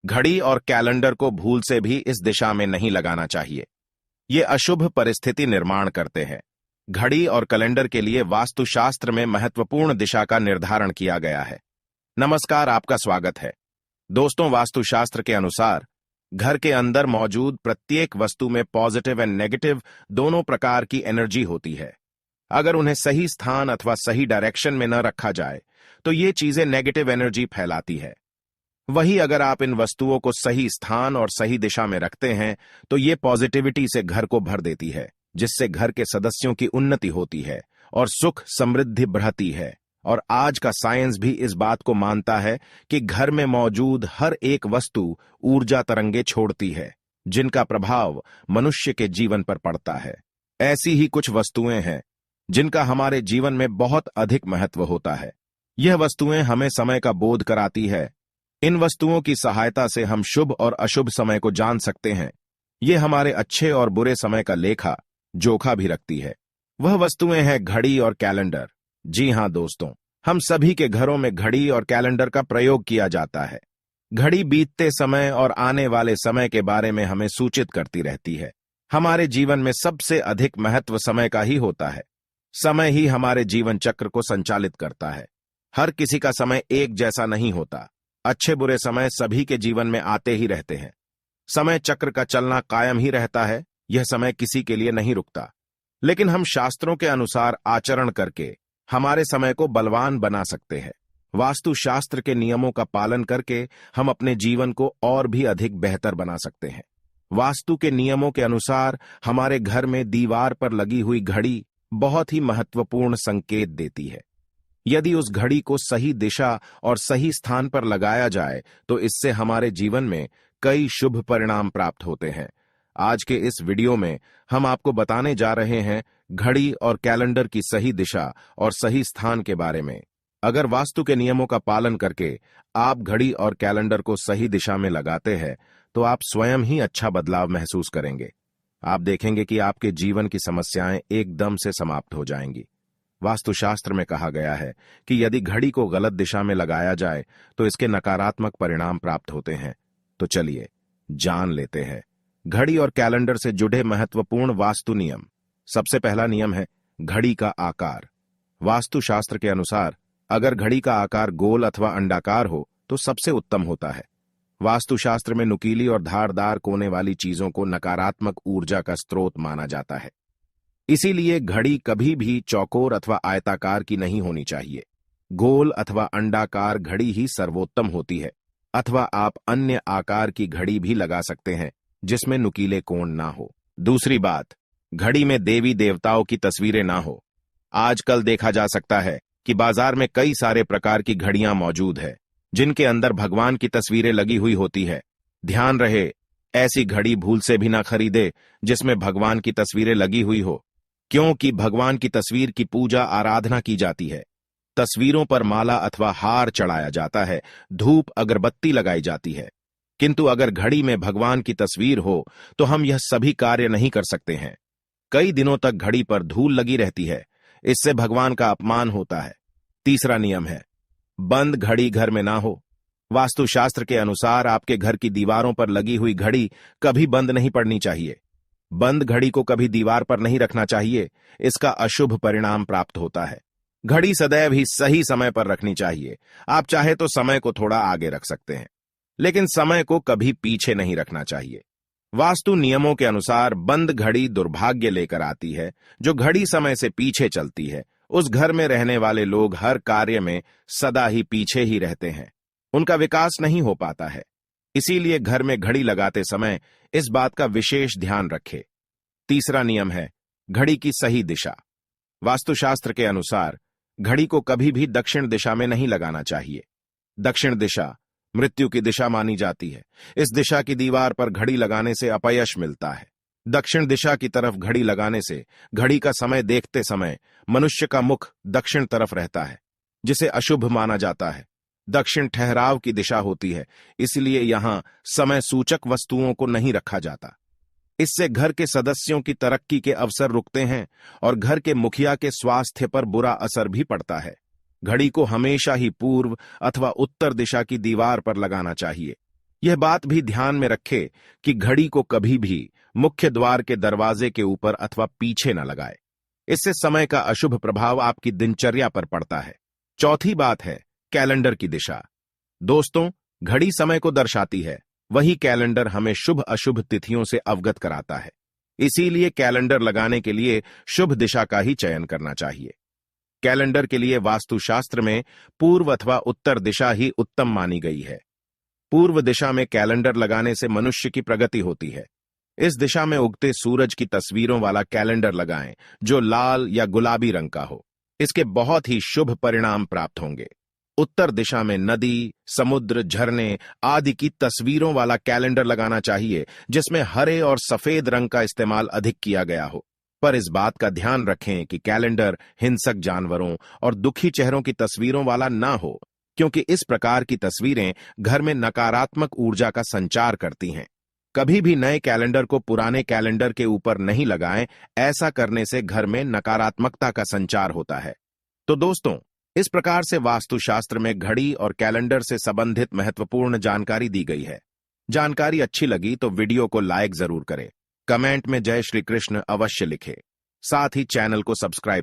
घड़ी और कैलेंडर को भूल से भी इस दिशा में नहीं लगाना चाहिए। ये अशुभ परिस्थिति निर्माण करते हैं। घड़ी और कैलेंडर के लिए वास्तुशास्त्र में महत्वपूर्ण दिशा का निर्धारण किया गया है। नमस्कार, आपका स्वागत है। दोस्तों, वास्तुशास्त्र के अनुसार घर के अंदर मौजूद प्रत्येक वस्तु में पॉजिटिव एंड नेगेटिव दोनों प्रकार की एनर्जी होती है। अगर उन्हें सही स्थान अथवा सही डायरेक्शन में न रखा जाए तो ये चीजें नेगेटिव एनर्जी फैलाती है। वहीं अगर आप इन वस्तुओं को सही स्थान और सही दिशा में रखते हैं तो ये पॉजिटिविटी से घर को भर देती है, जिससे घर के सदस्यों की उन्नति होती है और सुख समृद्धि बढ़ती है। और आज का साइंस भी इस बात को मानता है कि घर में मौजूद हर एक वस्तु ऊर्जा तरंगे छोड़ती है, जिनका प्रभाव मनुष्य के जीवन पर पड़ता है। ऐसी ही कुछ वस्तुएं हैं जिनका हमारे जीवन में बहुत अधिक महत्व होता है। यह वस्तुएं हमें समय का बोध कराती है। इन वस्तुओं की सहायता से हम शुभ और अशुभ समय को जान सकते हैं। ये हमारे अच्छे और बुरे समय का लेखा जोखा भी रखती है। वह वस्तुएं हैं घड़ी और कैलेंडर। जी हां दोस्तों, हम सभी के घरों में घड़ी और कैलेंडर का प्रयोग किया जाता है। घड़ी बीतते समय और आने वाले समय के बारे में हमें सूचित करती रहती है। हमारे जीवन में सबसे अधिक महत्व समय का ही होता है। समय ही हमारे जीवन चक्र को संचालित करता है। हर किसी का समय एक जैसा नहीं होता। अच्छे बुरे समय सभी के जीवन में आते ही रहते हैं। समय चक्र का चलना कायम ही रहता है। यह समय किसी के लिए नहीं रुकता। लेकिन हम शास्त्रों के अनुसार आचरण करके हमारे समय को बलवान बना सकते हैं। वास्तुशास्त्र के नियमों का पालन करके हम अपने जीवन को और भी अधिक बेहतर बना सकते हैं। वास्तु के नियमों के अनुसार हमारे घर में दीवार पर लगी हुई घड़ी बहुत ही महत्वपूर्ण संकेत देती है। यदि उस घड़ी को सही दिशा और सही स्थान पर लगाया जाए तो इससे हमारे जीवन में कई शुभ परिणाम प्राप्त होते हैं। आज के इस वीडियो में हम आपको बताने जा रहे हैं घड़ी और कैलेंडर की सही दिशा और सही स्थान के बारे में। अगर वास्तु के नियमों का पालन करके आप घड़ी और कैलेंडर को सही दिशा में लगाते हैं तो आप स्वयं ही अच्छा बदलाव महसूस करेंगे। आप देखेंगे कि आपके जीवन की समस्याएं एकदम से समाप्त हो जाएंगी। वास्तुशास्त्र में कहा गया है कि यदि घड़ी को गलत दिशा में लगाया जाए तो इसके नकारात्मक परिणाम प्राप्त होते हैं। तो चलिए जान लेते हैं घड़ी और कैलेंडर से जुड़े महत्वपूर्ण वास्तु नियम। सबसे पहला नियम है घड़ी का आकार। वास्तुशास्त्र के अनुसार अगर घड़ी का आकार गोल अथवा अंडाकार हो तो सबसे उत्तम होता है। वास्तुशास्त्र में नुकीली और धारदार कोने वाली चीजों को नकारात्मक ऊर्जा का स्रोत माना जाता है। इसीलिए घड़ी कभी भी चौकोर अथवा आयताकार की नहीं होनी चाहिए। गोल अथवा अंडाकार घड़ी ही सर्वोत्तम होती है। अथवा आप अन्य आकार की घड़ी भी लगा सकते हैं जिसमें नुकीले कोण ना हो। दूसरी बात, घड़ी में देवी देवताओं की तस्वीरें ना हो। आजकल देखा जा सकता है कि बाजार में कई सारे प्रकार की घड़ियां मौजूद है जिनके अंदर भगवान की तस्वीरें लगी हुई होती है। ध्यान रहे, ऐसी घड़ी भूल से भी ना खरीदे जिसमें भगवान की तस्वीरें लगी हुई हो, क्योंकि भगवान की तस्वीर की पूजा आराधना की जाती है। तस्वीरों पर माला अथवा हार चढ़ाया जाता है, धूप अगरबत्ती लगाई जाती है। किंतु अगर घड़ी में भगवान की तस्वीर हो तो हम यह सभी कार्य नहीं कर सकते हैं। कई दिनों तक घड़ी पर धूल लगी रहती है, इससे भगवान का अपमान होता है। तीसरा नियम है बंद घड़ी घर में ना हो। वास्तुशास्त्र के अनुसार आपके घर की दीवारों पर लगी हुई घड़ी कभी बंद नहीं पड़नी चाहिए। बंद घड़ी को कभी दीवार पर नहीं रखना चाहिए, इसका अशुभ परिणाम प्राप्त होता है। घड़ी सदैव ही सही समय पर रखनी चाहिए। आप चाहे तो समय को थोड़ा आगे रख सकते हैं, लेकिन समय को कभी पीछे नहीं रखना चाहिए। वास्तु नियमों के अनुसार बंद घड़ी दुर्भाग्य लेकर आती है। जो घड़ी समय से पीछे चलती है उस घर में रहने वाले लोग हर कार्य में सदा ही पीछे ही रहते हैं। उनका विकास नहीं हो पाता है। इसीलिए घर में घड़ी लगाते समय इस बात का विशेष ध्यान रखें। तीसरा नियम है घड़ी की सही दिशा। वास्तुशास्त्र के अनुसार घड़ी को कभी भी दक्षिण दिशा में नहीं लगाना चाहिए। दक्षिण दिशा मृत्यु की दिशा मानी जाती है। इस दिशा की दीवार पर घड़ी लगाने से अपयश मिलता है। दक्षिण दिशा की तरफ घड़ी लगाने से घड़ी का समय देखते समय मनुष्य का मुख दक्षिण तरफ रहता है, जिसे अशुभ माना जाता है। दक्षिण ठहराव की दिशा होती है, इसलिए यहां समय सूचक वस्तुओं को नहीं रखा जाता। इससे घर के सदस्यों की तरक्की के अवसर रुकते हैं और घर के मुखिया के स्वास्थ्य पर बुरा असर भी पड़ता है। घड़ी को हमेशा ही पूर्व अथवा उत्तर दिशा की दीवार पर लगाना चाहिए। यह बात भी ध्यान में रखे कि घड़ी को कभी भी मुख्य द्वार के दरवाजे के ऊपर अथवा पीछे न लगाए। इससे समय का अशुभ प्रभाव आपकी दिनचर्या पर पड़ता है। चौथी बात है कैलेंडर की दिशा। दोस्तों, घड़ी समय को दर्शाती है, वही कैलेंडर हमें शुभ अशुभ तिथियों से अवगत कराता है। इसीलिए कैलेंडर लगाने के लिए शुभ दिशा का ही चयन करना चाहिए। कैलेंडर के लिए वास्तुशास्त्र में पूर्व अथवा उत्तर दिशा ही उत्तम मानी गई है। पूर्व दिशा में कैलेंडर लगाने से मनुष्य की प्रगति होती है। इस दिशा में उगते सूरज की तस्वीरों वाला कैलेंडर लगाएं जो लाल या गुलाबी रंग का हो। इसके बहुत ही शुभ परिणाम प्राप्त होंगे। उत्तर दिशा में नदी, समुद्र, झरने आदि की तस्वीरों वाला कैलेंडर लगाना चाहिए जिसमें हरे और सफेद रंग का इस्तेमाल अधिक किया गया हो। पर इस बात का ध्यान रखें कि कैलेंडर हिंसक जानवरों और दुखी चेहरों की तस्वीरों वाला ना हो, क्योंकि इस प्रकार की तस्वीरें घर में नकारात्मक ऊर्जा का संचार करती हैं। कभी भी नए कैलेंडर को पुराने कैलेंडर के ऊपर नहीं लगाएं, ऐसा करने से घर में नकारात्मकता का संचार होता है। तो दोस्तों, इस प्रकार से वास्तुशास्त्र में घड़ी और कैलेंडर से संबंधित महत्वपूर्ण जानकारी दी गई है। जानकारी अच्छी लगी तो वीडियो को लाइक जरूर करें, कमेंट में जय श्री कृष्ण अवश्य लिखें, साथ ही चैनल को सब्सक्राइब